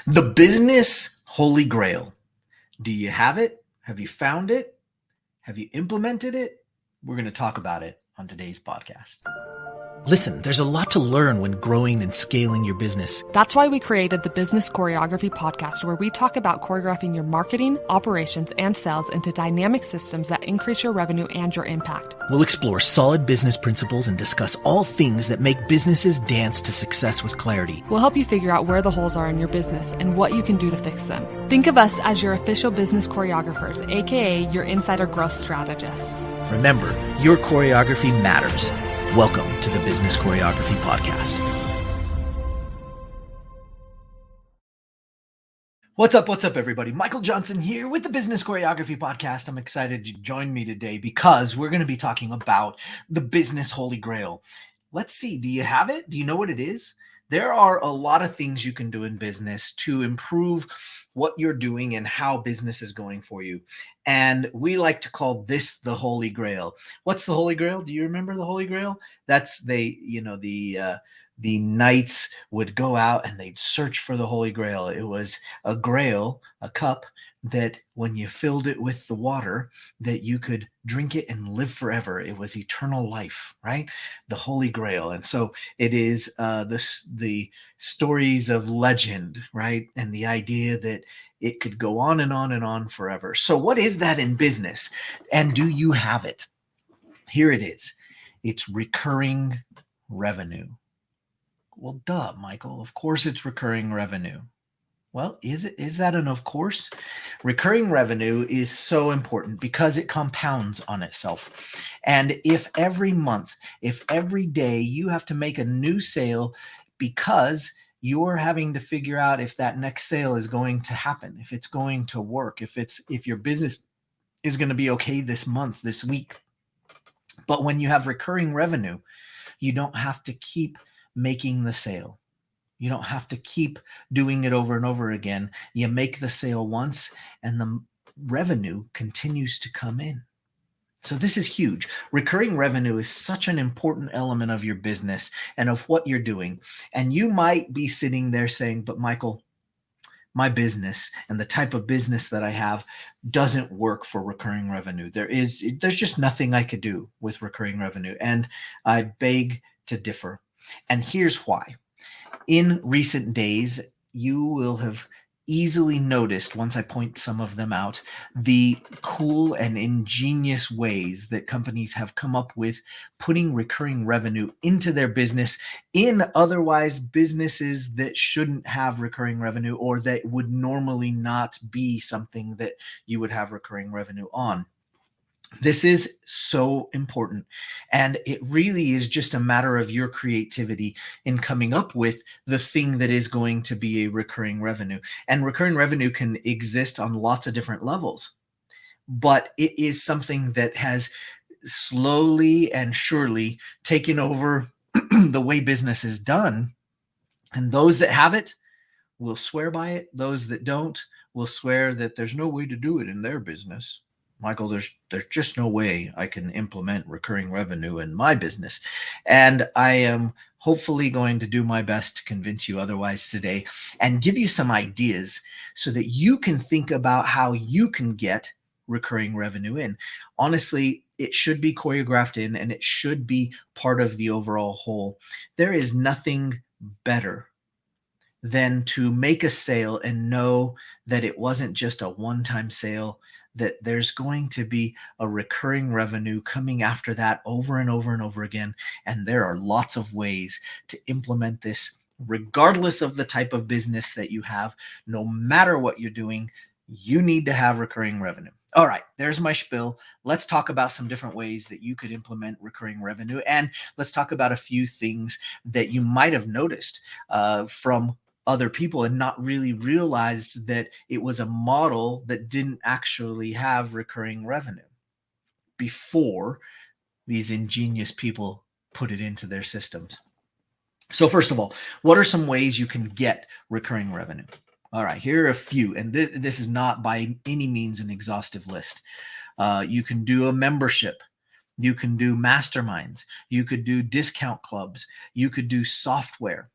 The business holy grail. Do you have it? Have you found it? Have you implemented it? We're going to talk about it on today's podcast. Listen, there's a lot to learn when growing and scaling your business. That's why we created the Business Choreography podcast, where we talk about choreographing your marketing, operations, and sales into dynamic systems that increase your revenue and your impact. We'll explore solid business principles and discuss all things that make businesses dance to success with clarity. We'll help you figure out where the holes are in your business and what you can do to fix them. Think of us as your official business choreographers, aka your insider growth strategists. Remember, your choreography matters. Welcome to the Business Choreography Podcast. What's up, everybody? Michael Johnson here with the Business Choreography Podcast. I'm excited you joined me today because we're going to be talking about the business holy grail. Let's see, do you have it? Do you know what it is? There are a lot of things you can do in business to improve what you're doing and how business is going for you. And we like to call this the Holy Grail. What's the Holy Grail? Do you remember the Holy Grail? That's the knights would go out and they'd search for the Holy Grail. It was a grail, a cup that when you filled it with the water, that you could drink it and live forever. It was eternal life, right? The Holy Grail. And so it is the stories of legend, right? And the idea that it could go on and on and on forever. So what is that in business? And do you have it? Here it is. It's recurring revenue. Well, duh, Michael. Of course it's recurring revenue. Well, is that an of course? Recurring revenue is so important because it compounds on itself. And if every month, if every day you have to make a new sale because you're having to figure out if that next sale is going to happen, if it's going to work, if your business is going to be okay this month, this week. But when you have recurring revenue, you don't have to keep making the sale. You don't have to keep doing it over and over again. You make the sale once and the revenue continues to come in. So this is huge. Recurring revenue is such an important element of your business and of what you're doing. And you might be sitting there saying, but Michael, my business and the type of business that I have doesn't work for recurring revenue. There's just nothing I could do with recurring revenue. And I beg to differ. And here's why. In recent days, you will have easily noticed, once I point some of them out, the cool and ingenious ways that companies have come up with putting recurring revenue into their business in otherwise businesses that shouldn't have recurring revenue or that would normally not be something that you would have recurring revenue on. This is so important. And it really is just a matter of your creativity in coming up with the thing that is going to be a recurring revenue. And recurring revenue can exist on lots of different levels, but it is something that has slowly and surely taken over the way business is done. And those that have it will swear by it. Those that don't will swear that there's no way to do it in their business. Michael, there's just no way I can implement recurring revenue in my business. And I am hopefully going to do my best to convince you otherwise today and give you some ideas so that you can think about how you can get recurring revenue in. Honestly, it should be choreographed in and it should be part of the overall whole. There is nothing better than to make a sale and know that it wasn't just a one-time sale, that there's going to be a recurring revenue coming after that over and over and over again. And there are lots of ways to implement this, regardless of the type of business that you have. No matter what you're doing, you need to have recurring revenue. All right, there's my spiel. Let's talk about some different ways that you could implement recurring revenue. And let's talk about a few things that you might have noticed from other people and not really realized that it was a model that didn't actually have recurring revenue before these ingenious people put it into their systems. So first of all, what are some ways you can get recurring revenue? All right, here are a few, and this is not by any means an exhaustive list. You can do a membership. You can do masterminds. You could do discount clubs. You could do software.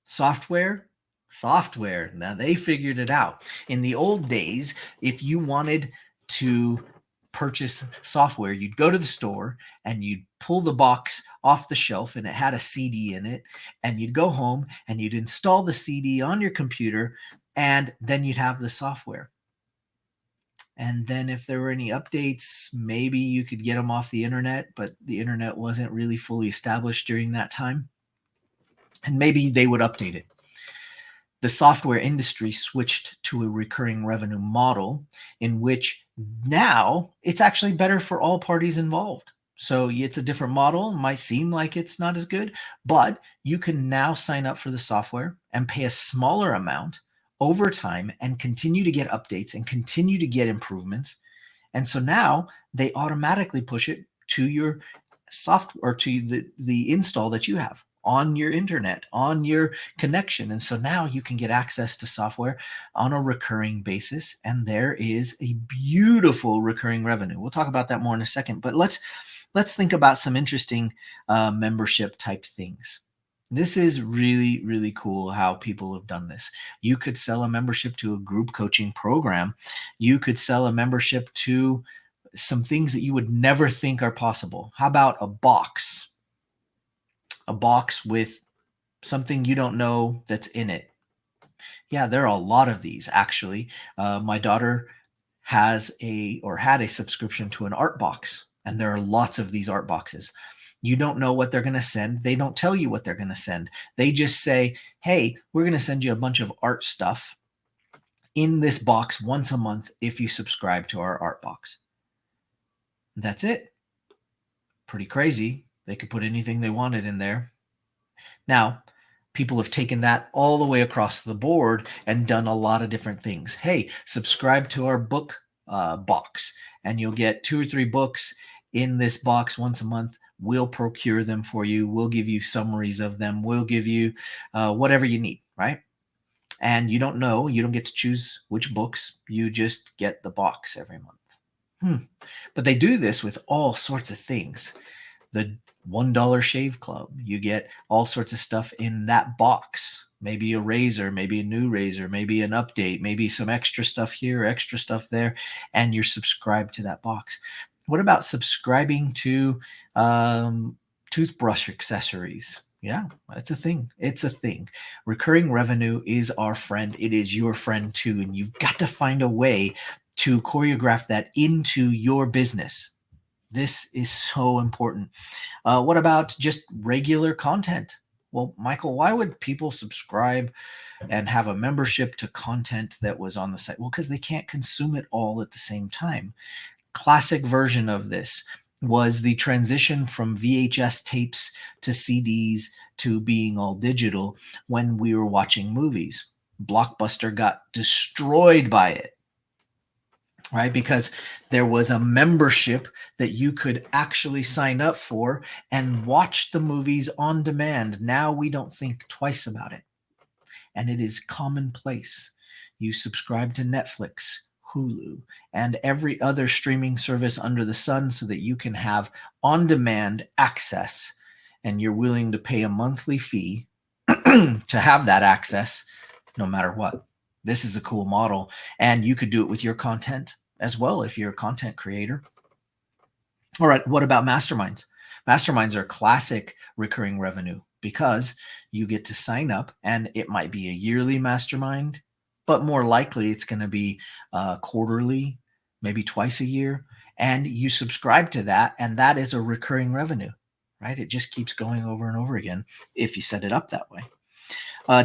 Software Software. Now they figured it out. In the old days, if you wanted to purchase software, you'd go to the store and you'd pull the box off the shelf and it had a CD in it, and you'd go home and you'd install the CD on your computer, and then you'd have the software. And then if there were any updates, maybe you could get them off the internet, but the internet wasn't really fully established during that time. And maybe they would update it. The software industry switched to a recurring revenue model in which now it's actually better for all parties involved. So it's a different model. It might seem like it's not as good, but you can now sign up for the software and pay a smaller amount over time and continue to get updates and continue to get improvements. And so now they automatically push it to your software, or to the install that you have on your internet, on your connection. And so now you can get access to software on a recurring basis. And there is a beautiful recurring revenue. We'll talk about that more in a second, but let's think about some interesting membership type things. This is really, really cool how people have done this. You could sell a membership to a group coaching program. You could sell a membership to some things that you would never think are possible. How about a box? A box with something you don't know that's in it. Yeah, there are a lot of these actually. My daughter had a subscription to an art box, and there are lots of these art boxes. You don't know what they're going to send. They don't tell you what they're going to send. They just say, hey, we're going to send you a bunch of art stuff in this box once a month if you subscribe to our art box. That's it. Pretty crazy. They could put anything they wanted in there. Now, people have taken that all the way across the board and done a lot of different things. Hey, subscribe to our book box, and you'll get 2 or 3 books in this box once a month. We'll procure them for you. We'll give you summaries of them. We'll give you whatever you need, right? And you don't get to choose which books. You just get the box every month. But they do this with all sorts of things. The $1 shave club, you get all sorts of stuff in that box. Maybe a razor, maybe a new razor, maybe an update, maybe some extra stuff here, extra stuff there, and you're subscribed to that box. What about subscribing to toothbrush accessories? Yeah, it's a thing. It's a thing. Recurring revenue is our friend. It is your friend too, and you've got to find a way to choreograph that into your business. This is so important. What about just regular content? Well, Michael, why would people subscribe and have a membership to content that was on the site? Well, because they can't consume it all at the same time. Classic version of this was the transition from VHS tapes to CDs to being all digital when we were watching movies. Blockbuster got destroyed by it, right? Because there was a membership that you could actually sign up for and watch the movies on demand. Now we don't think twice about it, and it is commonplace. You subscribe to Netflix, Hulu, and every other streaming service under the sun so that you can have on-demand access, and you're willing to pay a monthly fee to have that access no matter what. This is a cool model, and you could do it with your content as well if you're a content creator. All right, what about masterminds? Masterminds are classic recurring revenue because you get to sign up, and it might be a yearly mastermind, but more likely it's going to be quarterly, maybe twice a year, and you subscribe to that, and that is a recurring revenue, right? It just keeps going over and over again if you set it up that way.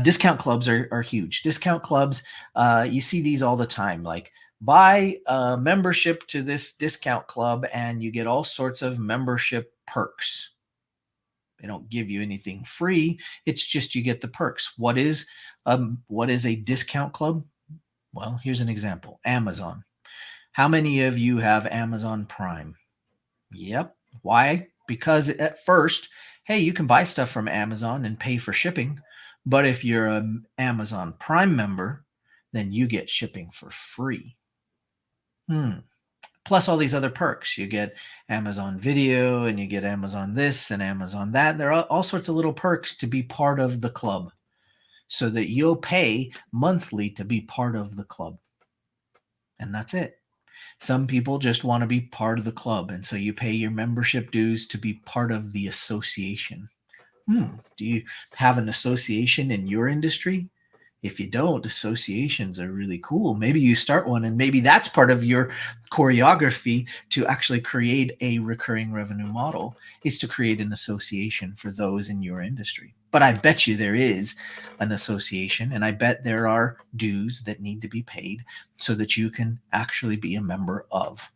Discount clubs are huge. Discount clubs, you see these all the time, like buy a membership to this discount club and you get all sorts of membership perks. They don't give you anything free. It's just you get the perks. What is a discount club? Well, here's an example. Amazon. How many of you have Amazon Prime? Yep. Why? Because at first, hey, you can buy stuff from Amazon and pay for shipping. But if you're an Amazon Prime member, then you get shipping for free. Plus all these other perks. You get Amazon Video, and you get Amazon this and Amazon that. There are all sorts of little perks to be part of the club. so that you'll pay monthly to be part of the club. And that's it. Some people just want to be part of the club, and so you pay your membership dues to be part of the association. Do you have an association in your industry? If you don't, associations are really cool. Maybe you start one, and maybe that's part of your choreography to actually create a recurring revenue model, is to create an association for those in your industry. But I bet you there is an association, and I bet there are dues that need to be paid so that you can actually be a member of.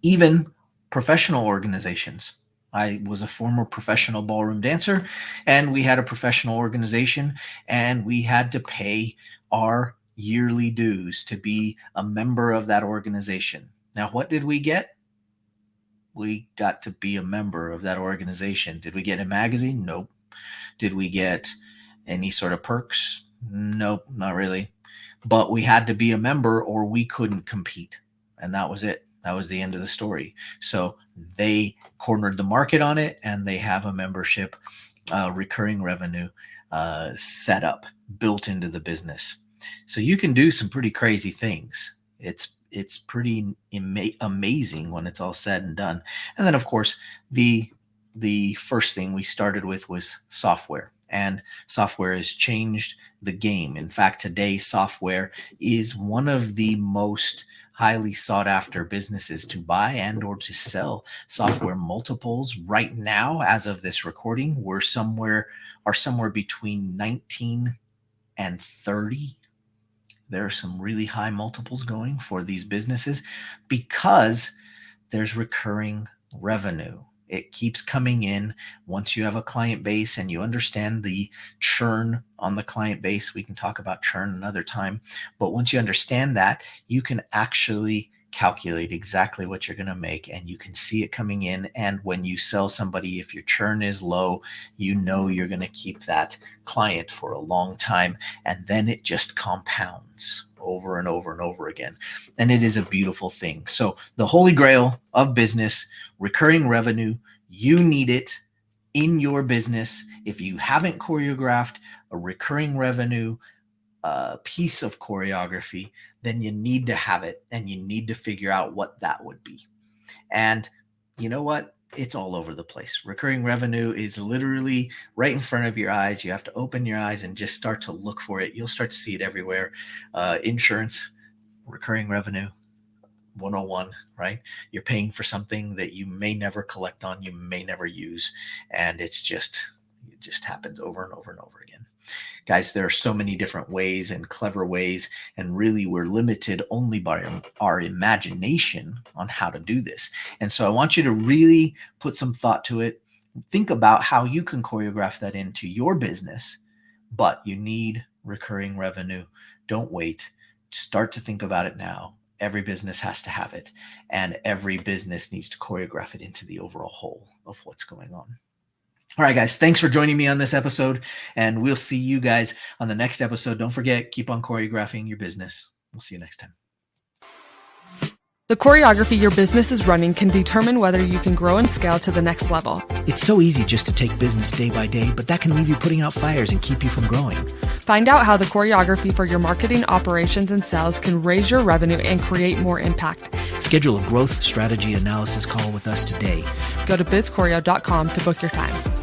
Even professional organizations. I was a former professional ballroom dancer, and we had a professional organization, and we had to pay our yearly dues to be a member of that organization. Now, what did we get? We got to be a member of that organization. Did we get a magazine? Nope. Did we get any sort of perks? Nope, not really. But we had to be a member or we couldn't compete. And that was it. That was the end of the story. So they cornered the market on it, and they have a membership recurring revenue set up, built into the business. So you can do some pretty crazy things. It's pretty amazing when it's all said and done. And then, of course, the first thing we started with was software. And software has changed the game. In fact, today, software is one of the most highly sought after businesses to buy and or to sell. Software multiples right now, as of this recording, are somewhere between 19 and 30. There are some really high multiples going for these businesses because there's recurring revenue. It keeps coming in. Once you have a client base and you understand the churn on the client base, we can talk about churn another time. But once you understand that, you can actually calculate exactly what you're going to make, and you can see it coming in. And when you sell somebody, if your churn is low, you know you're going to keep that client for a long time. And then it just compounds over and over and over again. And it is a beautiful thing. So the holy grail of business, recurring revenue, you need it in your business. If you haven't choreographed a recurring revenue piece of choreography, then you need to have it, and you need to figure out what that would be. And you know what? It's all over the place. Recurring revenue is literally right in front of your eyes. You have to open your eyes and just start to look for it. You'll start to see it everywhere. Insurance, recurring revenue, 101, right? You're paying for something that you may never collect on, you may never use, and it just happens over and over and over again. Guys, there are so many different ways and clever ways, and really we're limited only by our imagination on how to do this. And so I want you to really put some thought to it. Think about how you can choreograph that into your business, but you need recurring revenue. Don't wait. Start to think about it now. Every business has to have it, and every business needs to choreograph it into the overall whole of what's going on. All right, guys, thanks for joining me on this episode, and we'll see you guys on the next episode. Don't forget, keep on choreographing your business. We'll see you next time. The choreography your business is running can determine whether you can grow and scale to the next level. It's so easy just to take business day by day, but that can leave you putting out fires and keep you from growing. Find out how the choreography for your marketing, operations, and sales can raise your revenue and create more impact. Schedule a growth strategy analysis call with us today. Go to bizchoreo.com to book your time.